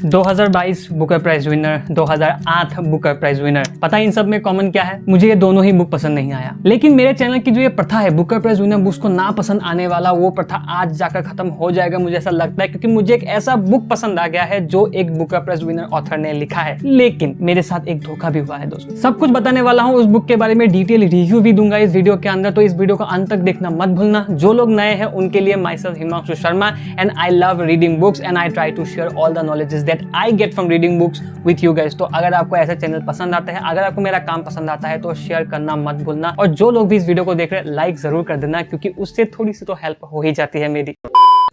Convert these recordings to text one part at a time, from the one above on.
2022 Booker prize winner, 2008 Booker prize winner. पता है इन सब में कॉमन क्या है? मुझे ये दोनों ही बुक पसंद नहीं आया। लेकिन मेरे चैनल की जो ये प्रथा है बुकर प्राइज विनर बुक्स को ना पसंद आने वाला, वो प्रथा आज जाकर खत्म हो जाएगा, मुझे ऐसा लगता है, क्योंकि मुझे एक ऐसा बुक पसंद आ गया है जो एक बुकर प्राइज विनर ऑथर ने लिखा है। लेकिन मेरे साथ एक धोखा भी हुआ है दोस्तों। सब कुछ बताने वाला हूँ उस बुक के बारे में, डिटेल रिव्यू भी दूंगा इस वीडियो के अंदर, तो इस वीडियो को अंत तक देखना मत भूलना। जो लोग नए हैं उनके लिए myself Himanshu Sharma and I love reading books and I try to share all the knowledges that I get from reading books with you guys. तो अगर आपको ऐसे चैनल पसंद आता है, अगर आपको मेरा काम पसंद आता है तो शेयर करना मत भूलना, और जो लोग भी इस वीडियो को देख रहे हैं लाइक जरूर कर देना, क्योंकि उससे थोड़ी सी तो हेल्प हो ही जाती है मेरी।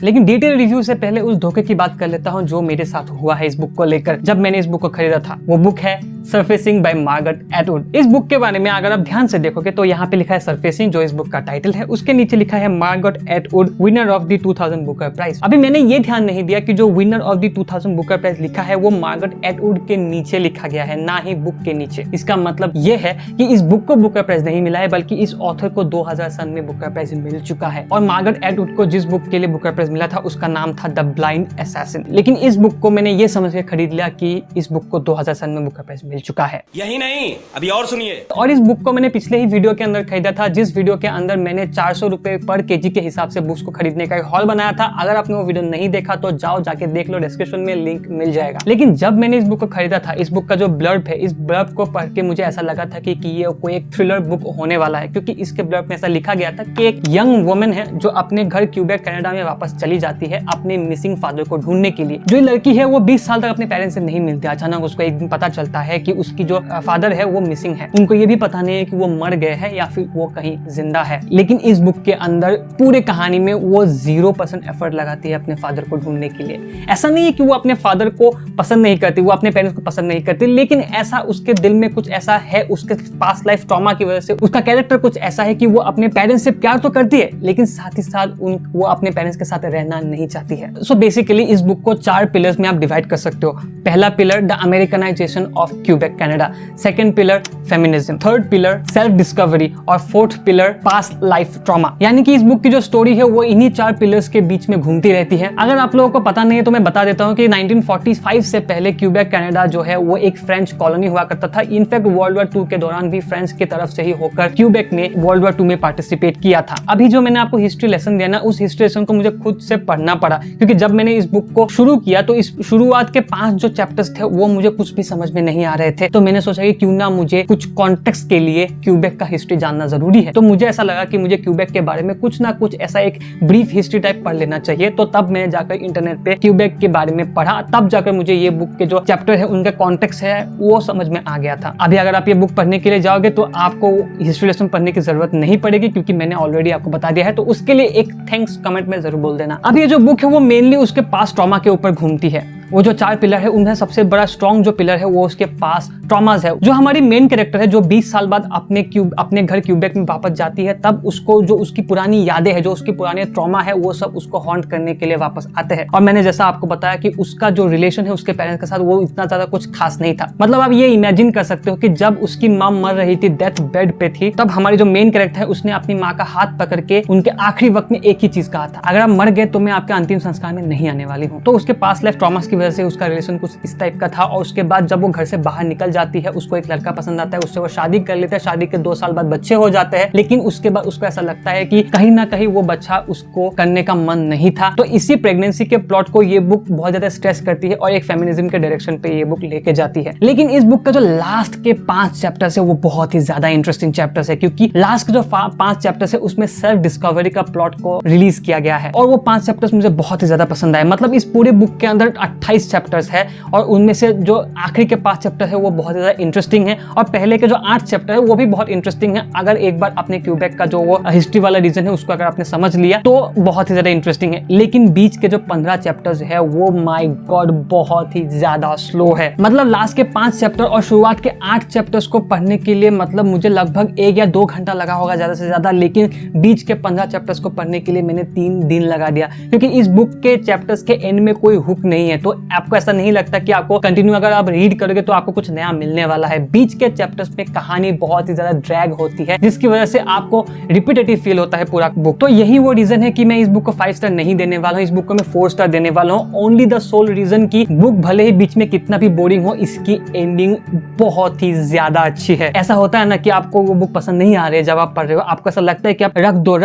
लेकिन डिटेल रिव्यू से पहले उस धोखे की बात कर लेता हूं जो मेरे साथ हुआ है इस बुक को लेकर जब मैंने इस बुक को खरीदा था। वो बुक है सरफेसिंग बाय मार्गरेट एटवुड। इस बुक के बारे में अगर आप ध्यान से देखोगे तो यहाँ पे लिखा है सरफेसिंग, जो इस बुक का टाइटल है, उसके नीचे लिखा है Margaret Atwood winner of the 2000 Booker prize. अभी मैंने ये ध्यान नहीं दिया कि जो winner of the 2000 Booker prize लिखा है वो मार्गरेट एटवुड के नीचे लिखा गया है, ना ही बुक के नीचे। इसका मतलब ये है कि इस बुक को बुकर प्राइज नहीं मिला है, बल्कि इस ऑथर को 2000 सन में बुकर प्राइज मिल चुका है। और मार्गरेट एटवुड को जिस बुक के लिए बुकर प्राइज मिला था उसका नाम था द ब्लाइंड असैसिन। लेकिन इस बुक को मैंने ये समझ के खरीद लिया कि इस बुक को 2000 सन में बुकर प्राइज मिल चुका है। यही नहीं, अभी और सुनिए। और इस बुक को मैंने पिछले ही वीडियो के अंदर खरीदा था, जिस वीडियो के अंदर मैंने 400 रुपए पर केजी के हिसाब से बुक्स को खरीदने का एक हॉल बनाया था। अगर आपने वो वीडियो नहीं देखा तो जाओ जाके देख लो, डिस्क्रिप्शन में लिंक मिल जाएगा। लेकिन जब मैंने इस बुक को खरीदा था, इस बुक का जो ब्लर्ब है, इस ब्लर्ब को पढ़ के मुझे ऐसा लगा था कि ये कोई एक थ्रिलर बुक होने वाला है, क्योंकि इसके ब्लर्ब में ऐसा लिखा गया था कि एक यंग वुमन है जो अपने घर क्यूबेक कनाडा में वापस चली जाती है अपने मिसिंग फादर को ढूंढने के लिए। जो लड़की है वो 20 साल तक अपने पेरेंट्स से नहीं मिलती। अचानक उसको एक दिन पता चलता है कि उसकी जो फादर है वो मिसिंग है। उनको ये भी पता नहीं है कि वो मर गए हैं या फिर वो कहीं जिंदा है। लेकिन इस बुक के अंदर पूरे कहानी में वो 0% एफर्ट लगाती है अपने फादर को ढूंढने के लिए। ऐसा नहीं है कि वो अपने फादर को पसंद नहीं करती, वो अपने पेरेंट्स को पसंद नहीं करती, लेकिन ऐसा उसके दिल में कुछ ऐसा है, उसके पास्ट लाइफ ट्रॉमा की वजह से उसका कैरेक्टर कुछ ऐसा है कि वो अपने पेरेंट्स से प्यार तो करती है, लेकिन साथ ही साथ वो अपने पेरेंट्स के साथ रहना नहीं चाहती है। सो बेसिकली इस बुक को 4 पिलर्स में आप डिवाइड कर सकते हो। पहला pillar the Americanization of Quebec Canada, second pillar feminism, third pillar self discovery, और fourth pillar past life trauma. यानी कि इस बुक की जो स्टोरी है वो इन्हीं 4 पिलर्स के बीच में घूमती रहती है। अगर आप लोगों को पता नहीं है तो मैं बता देता हूँ कि 1945 से पहले क्यूबेक कनाडा जो है वो एक फ्रेंच कॉलोनी हुआ करता था। इनफैक्ट वर्ल्ड वॉर 2 के दौरान भी फ्रेंच की तरफ से ही होकर क्यूबेक ने वर्ल्ड वॉर 2 में पार्टिसिपेट किया था। अभी जो मैंने आपको हिस्ट्री लेसन दिया ना, उस हिस्ट्री लेसन को मुझे खुद से पढ़ना पड़ा, क्योंकि जब मैंने इस बुक को शुरू किया तो इस शुरुआत के 5 जो चैप्टर्स थे वो मुझे कुछ भी समझ में नहीं आ रहे थे। तो मैंने सोचा कि क्यों ना मुझे कुछ कॉन्टेक्स्ट के लिए क्यूबेक का हिस्ट्री जानना जरूरी है। तो मुझे ऐसा लगा कि मुझे क्यूबेक के बारे में कुछ ना कुछ ऐसा एक ब्रीफ हिस्ट्री टाइप पढ़ लेना चाहिए। तो तब मैंने जाकर इंटरनेट पे क्यूबेक के बारे में पढ़ा, तब जाकर मुझे ये बुक के जो चैप्टर है उनके कॉन्टेक्स्ट है वो समझ में आ गया था। अभी अगर आप ये बुक पढ़ने के लिए जाओगे तो आपको हिस्ट्री लेसन पढ़ने की जरूरत नहीं पड़ेगी, क्योंकि मैंने ऑलरेडी आपको बता दिया है। तो उसके लिए एक थैंक्स कमेंट में जरूर बोल देना। अब ये जो बुक है वो मेनली उसके पास ट्रॉमा के ऊपर घूमती है। वो जो 4 पिलर है उनमें सबसे बड़ा स्ट्रॉन्ग जो पिलर है वो उसके पास ट्रॉमास है। जो हमारी मेन कैरेक्टर है जो 20 साल बाद अपने घर क्यूबेक में वापस जाती है, तब उसको जो उसकी पुरानी यादें है, जो उसकी पुराने ट्रॉमा है, वो सब उसको हॉन्ट करने के लिए वापस आते हैं। और मैंने जैसा आपको बताया कि उसका जो रिलेशन है उसके पेरेंट्स के साथ वो इतना ज्यादा कुछ खास नहीं था। मतलब आप ये इमेजिन कर सकते हो कि जब उसकी माँ मर रही थी, डेथ बेड पे थी, तब हमारी जो मेन कैरेक्टर है उसने अपनी माँ का हाथ पकड़ के उनके आखिरी वक्त में एक ही चीज कहा था, अगर आप मर गए तो मैं आपके अंतिम संस्कार में नहीं आने वाली हूँ। तो उसके पास्ट लाइफ ट्रॉमास की वजह से उसका रिलेशन कुछ इस टाइप का था। और उसके बाद जब वो घर से बाहर निकल जाती है, उसको एक लड़का पसंद आता है, उससे वो शादी कर लेता है। शादी के 2 साल बाद बच्चे हो जाते हैं, लेकिन उसके बाद उसको ऐसा लगता है कि कहीं ना कहीं वो बच्चा उसको करने का मन नहीं था। तो इसी प्रेगनेंसी के प्लॉट को ये बुक बहुत ज्यादा स्ट्रेस करती है और एक फेमिनिज्म के डायरेक्शन पे ये बुक लेके जाती है। लेकिन इस बुक का जो लास्ट के 5 चैप्टर्स है वो बहुत ही ज्यादा इंटरेस्टिंग चैप्टर्स है, क्योंकि लास्ट के जो 5 चैप्टर्स है उसमें सेल्फ डिस्कवरी का प्लॉट को रिलीज किया गया है। और वो 5 चैप्टर्स मुझे बहुत ही ज्यादा पसंद आए। मतलब इस पूरे बुक के अंदर 28 चैप्टर्स है और उनमें से जो आखिरी के 5 चैप्टर है वो बहुत ज्यादा इंटरेस्टिंग है, और पहले के जो 8 चैप्टर है वो भी बहुत इंटरेस्टिंग है। अगर एक बार अपने क्यूबेक का जो वो हिस्ट्री वाला रीजन है उसको अगर आपने समझ लिया तो बहुत ही ज्यादा इंटरेस्टिंग है। लेकिन बीच के जो 15 चैप्टर्स है वो माय गॉड बहुत ही ज्यादा स्लो है। मतलब लास्ट के 5 चैप्टर और शुरुआत के 8 चैप्टर्स को पढ़ने के लिए मतलब मुझे लगभग 1 या 2 घंटा लगा होगा ज्यादा से ज्यादा, लेकिन बीच के 15 चैप्टर्स को पढ़ने के लिए मैंने 3 दिन लगा दिया, क्योंकि इस बुक के चैप्टर्स के एंड में कोई हुक नहीं है। तो आपको ऐसा नहीं लगता कि आपको कंटिन्यू अगर आप रीड करोगे तो आपको कुछ नया मिलने वाला है। बीच के चैप्टर्स में कहानी बहुत ही ज्यादा ड्रैग होती है, जिसकी वजह से आपको रिपीटेटिव फील होता है पूरा बुक। तो यही वो रीजन है कि मैं इस बुक को 5 स्टार नहीं देने वाला हूँ, इस बुक को मैं 4 स्टार देने वाला हूँ। ओनली द सोल रीजन की बुक भले ही बीच में कितना भी बोरिंग हो, इसकी एंडिंग बहुत ही ज्यादा अच्छी है। ऐसा होता है ना कि आपको वो बुक पसंद नहीं आ रही है, जब आप पढ़ रहे हो आपको ऐसा लगता है कि आप रख दो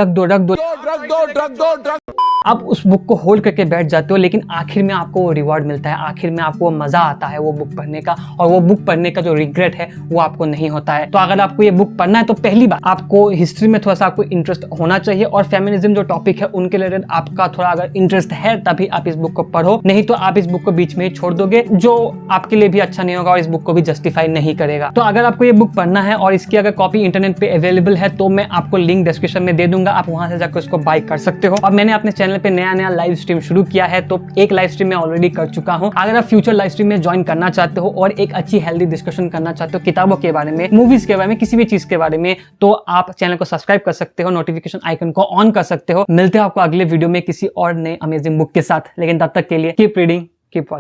आप उस बुक को होल्ड करके बैठ जाते हो, लेकिन आखिर में आपको वो रिवॉर्ड मिलता है, आखिर में आपको मजा आता है वो बुक पढ़ने का, और वो बुक पढ़ने का जो रिग्रेट है वो आपको नहीं होता है। तो अगर आपको ये बुक पढ़ना है तो पहली बात आपको हिस्ट्री में थोड़ा सा आपको इंटरेस्ट होना चाहिए, और फेमिनिज्म जो टॉपिक है उनके रिलेटेड आपका थोड़ा अगर इंटरेस्ट है तभी आप इस बुक को पढ़ो, नहीं तो आप इस बुक को बीच में ही छोड़ दोगे, जो आपके लिए भी अच्छा नहीं होगा और इस बुक को भी जस्टिफाई नहीं करेगा। तो अगर आपको ये बुक पढ़ना है और इसकी अगर कॉपी इंटरनेट पे अवेलेबल है तो मैं आपको लिंक डिस्क्रिप्शन में दे दूंगा, आप वहां से जाकर उसको बाय कर सकते हो। और मैंने अपने चैनल पे नया लाइव स्ट्रीम शुरू किया है, तो एक लाइव स्ट्रीम मैं ऑलरेडी कर चुका हूं। अगर आप फ्यूचर लाइव स्ट्रीम में ज्वाइन करना चाहते हो और एक अच्छी हेल्दी डिस्कशन करना चाहते हो किताबों के बारे में, मूवीज के बारे में, किसी भी चीज के बारे में, तो आप चैनल को सब्सक्राइब कर सकते हो, नोटिफिकेशन आइकन को ऑन कर सकते हो। मिलते हैं आपको अगले वीडियो में किसी और नए अमेजिंग बुक के साथ, लेकिन तब तक के लिए कीप रीडिंग, कीप वॉचिंग।